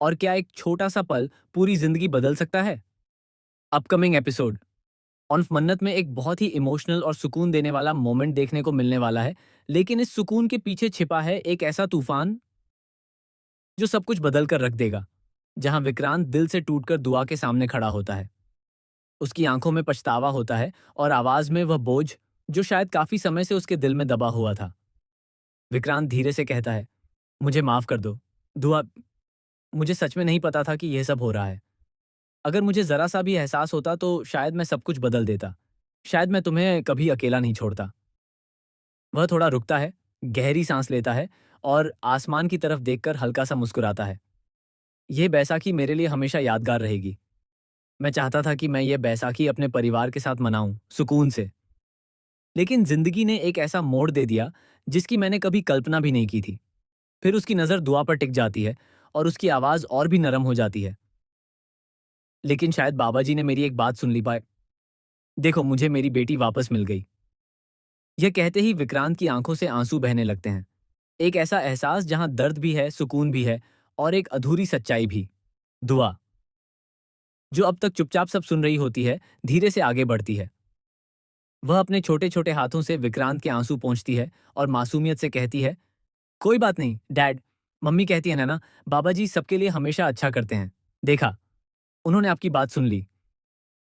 और क्या एक छोटा सा पल पूरी जिंदगी बदल सकता है? अपकमिंग एपिसोड ऑन मन्नत में एक बहुत ही इमोशनल और सुकून देने वाला मोमेंट देखने को मिलने वाला है, लेकिन इस सुकून के पीछे छिपा है एक ऐसा तूफान जो सब कुछ बदल कर रख देगा। जहां विक्रांत दिल से टूटकर दुआ के सामने खड़ा होता है, उसकी आंखों में पछतावा होता है और आवाज में वह बोझ जो शायद काफी समय से उसके दिल में दबा हुआ था। विक्रांत धीरे से कहता है, मुझे माफ कर दो दुआ, मुझे सच में नहीं पता था कि यह सब हो रहा है। अगर मुझे जरा सा भी एहसास होता तो शायद मैं सब कुछ बदल देता। शायद मैं तुम्हें कभी अकेला नहीं छोड़ता। वह थोड़ा रुकता है, गहरी सांस लेता है और आसमान की तरफ देखकर हल्का सा मुस्कुराता है। यह बैसाखी मेरे लिए हमेशा यादगार रहेगी। मैं चाहता था कि मैं ये बैसाखी अपने परिवार के साथ मनाऊं, सुकून से। लेकिन जिंदगी ने एक ऐसा मोड़ दे दिया जिसकी मैंने कभी कल्पना भी नहीं की थी। फिर उसकी नज़र दुआ पर टिक जाती है और उसकी आवाज़ और भी नरम हो जाती है। लेकिन शायद बाबा जी ने मेरी एक बात सुन ली पाए। देखो, मुझे मेरी बेटी वापस मिल गई। यह कहते ही विक्रांत की आंखों से आंसू बहने लगते हैं। एक ऐसा एहसास जहां दर्द भी है, सुकून भी है और एक अधूरी सच्चाई भी। दुआ, जो अब तक चुपचाप सब सुन रही होती है, धीरे से आगे बढ़ती है। वह अपने छोटे छोटे हाथों से विक्रांत के आंसू पोंछती है और मासूमियत से कहती है, कोई बात नहीं डैड। मम्मी कहती है ना, बाबा जी सबके लिए हमेशा अच्छा करते हैं। देखा, उन्होंने आपकी बात सुन ली।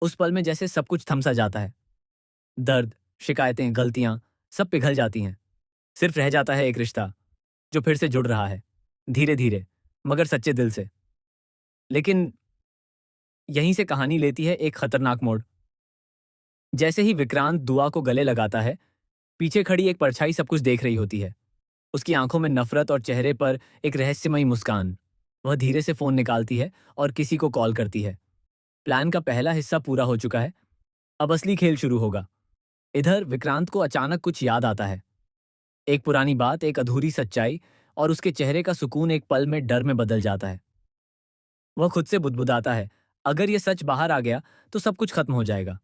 उस पल में जैसे सब कुछ थम सा जाता है। दर्द, शिकायतें, गलतियां सब पिघल जाती हैं। सिर्फ रह जाता है एक रिश्ता जो फिर से जुड़ रहा है, धीरे धीरे, मगर सच्चे दिल से। लेकिन यहीं से कहानी लेती है एक खतरनाक मोड़। जैसे ही विक्रांत दुआ को गले लगाता है, पीछे खड़ी एक परछाई सब कुछ देख रही होती है। उसकी आंखों में नफरत और चेहरे पर एक रहस्यमयी मुस्कान। वह धीरे से फोन निकालती है और किसी को कॉल करती है। प्लान का पहला हिस्सा पूरा हो चुका है, अब असली खेल शुरू होगा। इधर विक्रांत को अचानक कुछ याद आता है। एक पुरानी बात, एक अधूरी सच्चाई, और उसके चेहरे का सुकून एक पल में डर में बदल जाता है। वह खुद से बुदबुदाता है, अगर यह सच बाहर आ गया तो सब कुछ खत्म हो जाएगा।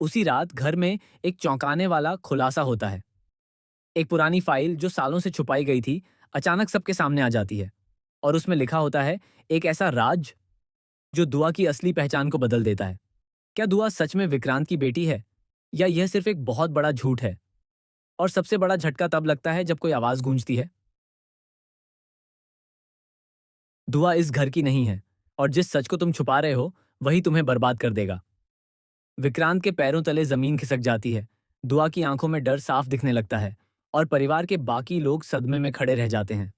उसी रात घर में एक चौंकाने वाला खुलासा होता है। एक पुरानी फाइल जो सालों से छुपाई गई थी, अचानक सबके सामने आ जाती है। और उसमें लिखा होता है एक ऐसा राज जो दुआ की असली पहचान को बदल देता है। क्या दुआ सच में विक्रांत की बेटी है, या यह सिर्फ एक बहुत बड़ा झूठ है? और सबसे बड़ा झटका तब लगता है जब कोई आवाज गूंजती है, दुआ इस घर की नहीं है, और जिस सच को तुम छुपा रहे हो वही तुम्हें बर्बाद कर देगा। विक्रांत के पैरों तले जमीन खिसक जाती है। दुआ की आंखों में डर साफ दिखने लगता है और परिवार के बाकी लोग सदमे में खड़े रह जाते हैं।